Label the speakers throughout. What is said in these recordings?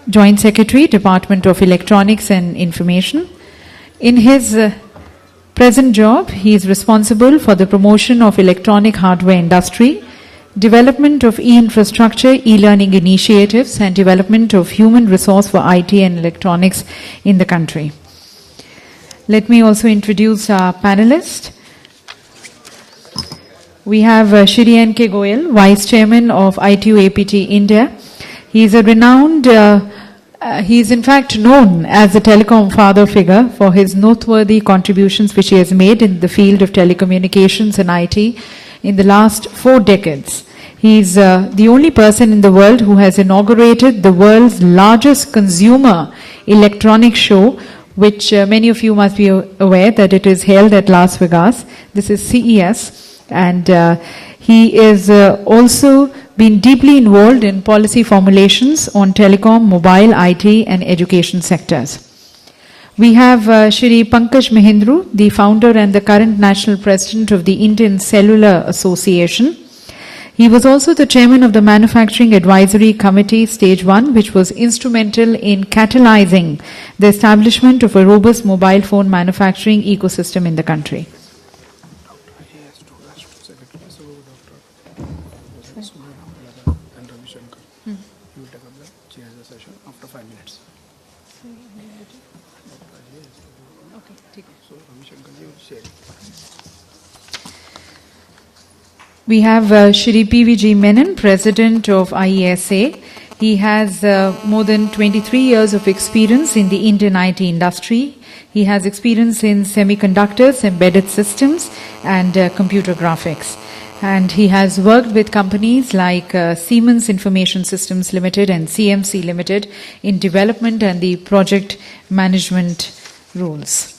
Speaker 1: Joint Secretary, Department of Electronics and Information. In his present job, he is responsible for the promotion of electronic hardware industry, development of e-infrastructure, e-learning initiatives, and development of human resource for IT and electronics in the country. Let me also introduce our panelists. We have Shri N.K. Goyal, Vice Chairman of ITU APT India. He is a renowned, he is in fact known as the telecom father figure for his noteworthy contributions which he has made in the field of telecommunications and IT in the last 4 decades. He is the only person in the world who has inaugurated the world's largest consumer electronics show, which many of you must be aware that it is held at Las Vegas. This is CES. And he is also been deeply involved in policy formulations on telecom, mobile, IT, and education sectors. We have Shri Pankaj Mahindru, the founder and the current national president of the Indian Cellular Association. He was also the chairman of the Manufacturing Advisory Committee Stage 1, which was instrumental in catalyzing the establishment of a robust mobile phone manufacturing ecosystem in the country. We have Shri P.V.G. Menon, President of IESA. He has more than 23 years of experience in the Indian IT industry. He has experience in semiconductors, embedded systems, and computer graphics. And he has worked with companies like Siemens Information Systems Limited and CMC Limited in development and the project management roles.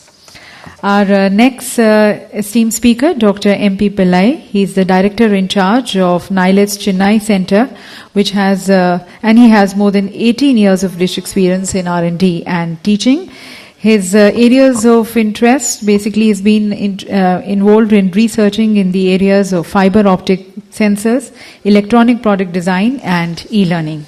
Speaker 1: Our next esteemed speaker, Dr. M.P. Pillai. He is the director in charge of NIELIT's Chennai Center, which has, and he has more than 18 years of rich experience in R&D and teaching. His areas of interest basically has been involved in researching in the areas of fiber optic sensors, electronic product design, and e-learning.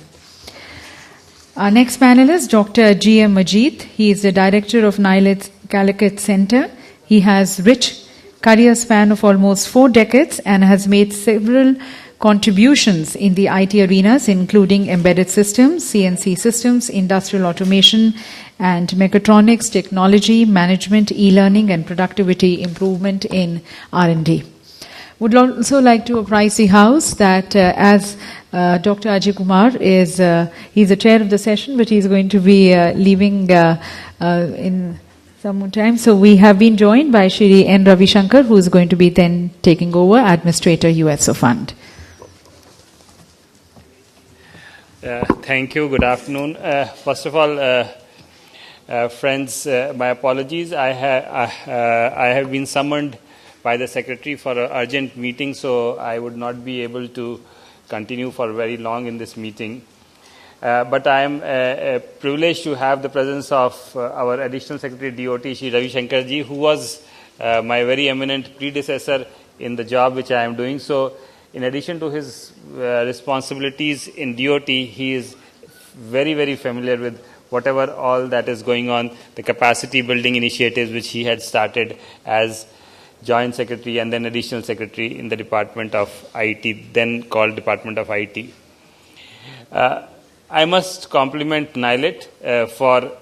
Speaker 1: Our next panelist, Dr. G.M. Majid. He is the director of NIELIT's Calicut Center. He has rich career span of almost 4 decades and has made several contributions in the IT arenas, including embedded systems, CNC systems, industrial automation, and mechatronics, technology, management, e-learning, and productivity improvement in R&D. Would also like to apprise the House that as Dr. Ajay Kumar is, he's the chair of the session, but he's going to be leaving in some more time. So we have been joined by Shri N. Ravi Shankar, who is going to be then taking over, Administrator USO Fund.
Speaker 2: Thank you. Good afternoon. First of all, friends, my apologies. I have been summoned by the Secretary for an urgent meeting, so I would not be able to continue for very long in this meeting. But I am privileged to have the presence of our Additional Secretary DOT, Shri Ravi Shankar ji, who was my very eminent predecessor in the job which I am doing. So, in addition to his responsibilities in DOT, he is very, very familiar with whatever all that is going on, the capacity building initiatives which he had started as Joint Secretary and then Additional Secretary in the Department of IT, then called Department of IT. I must compliment NIELIT for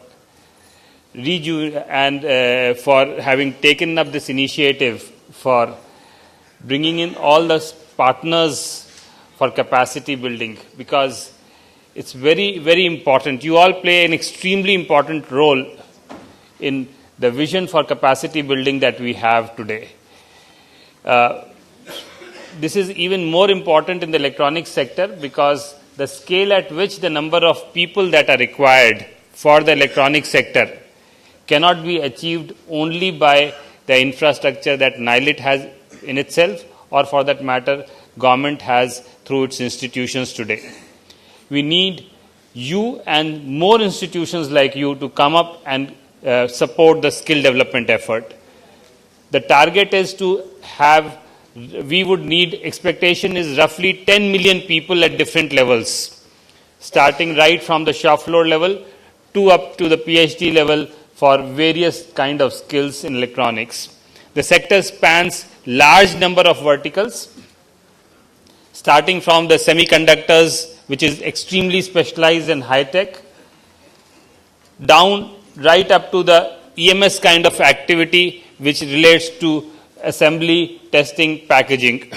Speaker 2: for having taken up this initiative for bringing in all the partners for capacity building, because it's very, very important. You all play an extremely important role in the vision for capacity building that we have today. This is even more important in the electronics sector because the scale at which the number of people that are required for the electronics sector cannot be achieved only by the infrastructure that NIELIT has in itself, or for that matter, government has through its institutions today. We need you and more institutions like you to come up and support the skill development effort. The target is to have, we would need, expectation is roughly 10 million people at different levels. starting right from the shop floor level to up to the PhD level for various kind of skills in electronics. The sector spans large number of verticals, starting from the semiconductors, which is extremely specialized and high-tech, down right up to the EMS kind of activity, which relates to assembly, testing, packaging.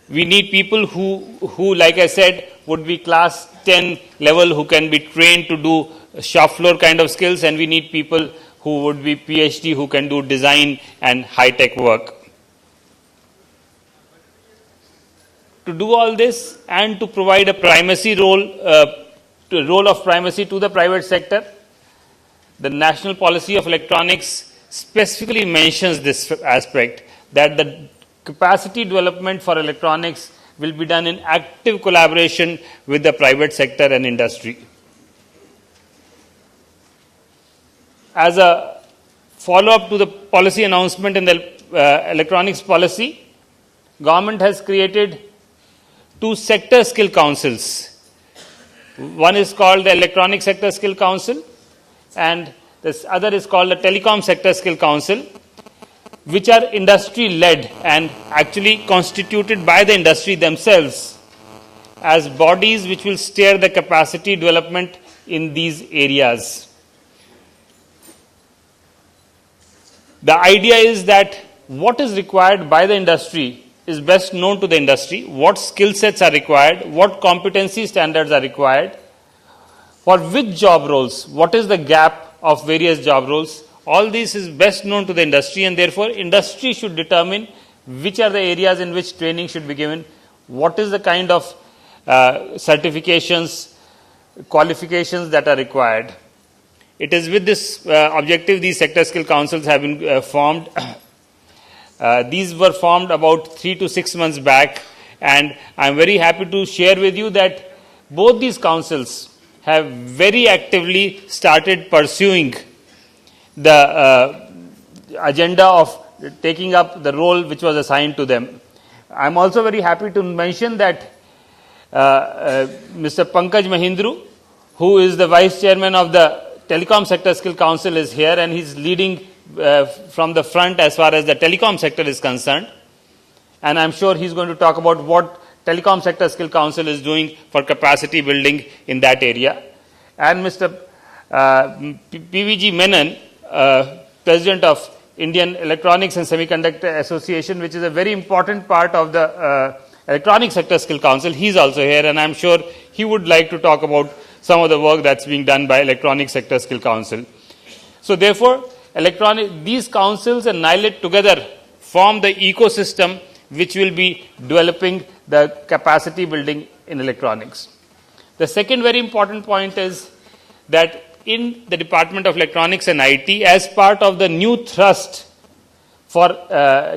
Speaker 2: We need people who, like I said, would be class 10 level, who can be trained to do shop floor kind of skills, and we need people who would be PhD, who can do design and high-tech work. To do all this and to provide a primacy role, role of primacy to the private sector, the National Policy of Electronics specifically mentions this aspect, that the capacity development for electronics will be done in active collaboration with the private sector and industry. As a follow-up to the policy announcement in the electronics policy, government has created 2 sector skill councils. One is called the Electronic Sector Skill Council, and this other is called the Telecom Sector Skill Council, which are industry-led and actually constituted by the industry themselves as bodies which will steer the capacity development in these areas. The idea is that what is required by the industry is best known to the industry, what skill sets are required, what competency standards are required, for which job roles, what is the gap of various job roles. All this is best known to the industry, and therefore industry should determine which are the areas in which training should be given, what is the kind of certifications, qualifications that are required. It is with this objective these sector skill councils have been formed. These were formed about 3 to 6 months back, and I am very happy to share with you that both these councils have very actively started pursuing the agenda of taking up the role which was assigned to them. I am also very happy to mention that Mr. Pankaj Mahindru, who is the Vice Chairman of the Telecom Sector Skill Council, is here, and he is leading from the front as far as the telecom sector is concerned. And I am sure he is going to talk about what Telecom Sector Skill Council is doing for capacity building in that area. And Mr. PVG Menon, President of Indian Electronics and Semiconductor Association, which is a very important part of the Electronic Sector Skill Council, he is also here, and I am sure he would like to talk about some of the work that's being done by Electronic Sector Skill Council. So therefore, these councils and NIELIT together form the ecosystem which will be developing the capacity building in electronics. The second very important point is that in the Department of Electronics and IT, as part of the new thrust for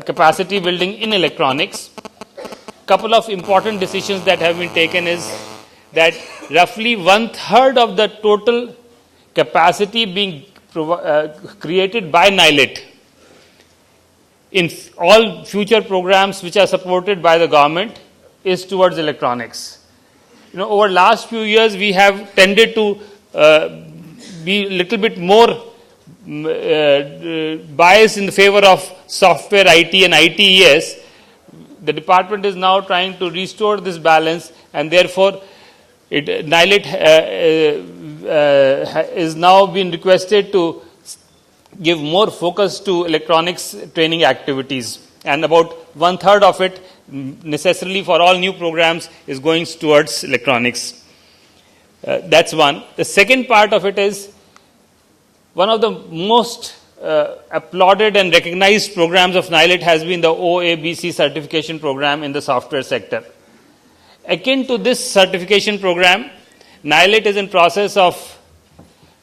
Speaker 2: capacity building in electronics, couple of important decisions that have been taken is that roughly 1/3 of the total capacity being created by NIELIT in all future programs which are supported by the government is towards electronics. Over last few years we have tended to be a little bit more biased in the favor of software IT and ITES. The department is now trying to restore this balance, and therefore NIELIT is now being requested to give more focus to electronics training activities, and about 1/3 of it necessarily for all new programs is going towards electronics. That's one. The second part of it is one of the most applauded and recognized programs of NIELIT has been the OABC certification program in the software sector. Akin to this certification program, NIELIT is in process of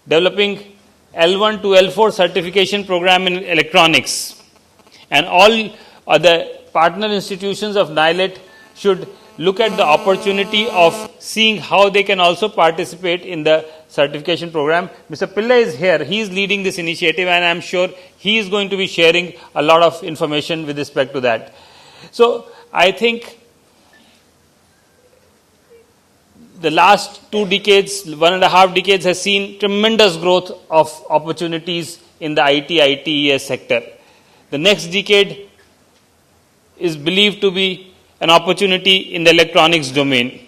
Speaker 2: developing L1 to L4 certification program in electronics, and all other partner institutions of NIELIT should look at the opportunity of seeing how they can also participate in the certification program. Mr. Pillai is here. He is leading this initiative, and I am sure he is going to be sharing a lot of information with respect to that. So I think the last 2 decades, 1.5 decades has seen tremendous growth of opportunities in the ITES sector. The next decade is believed to be an opportunity in the electronics domain.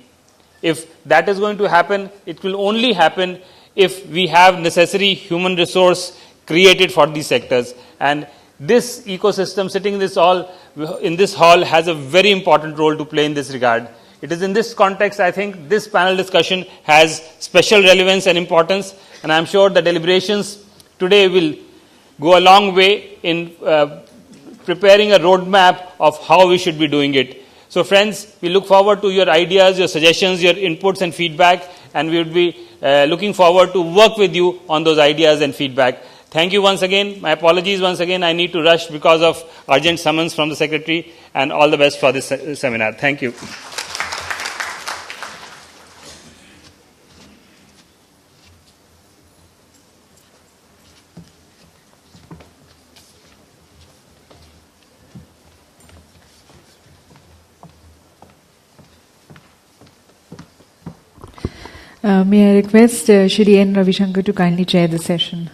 Speaker 2: If that is going to happen, it will only happen if we have necessary human resource created for these sectors. And this ecosystem sitting in this hall has a very important role to play in this regard. It is in this context, I think, this panel discussion has special relevance and importance, and I am sure the deliberations today will go a long way in preparing a roadmap of how we should be doing it. So friends, we look forward to your ideas, your suggestions, your inputs and feedback, and we would be looking forward to work with you on those ideas and feedback. Thank you once again. My apologies once again. I need to rush because of urgent summons from the Secretary, and all the best for this seminar. Thank you.
Speaker 1: May I request Shri N. Ravishankar to kindly chair the session.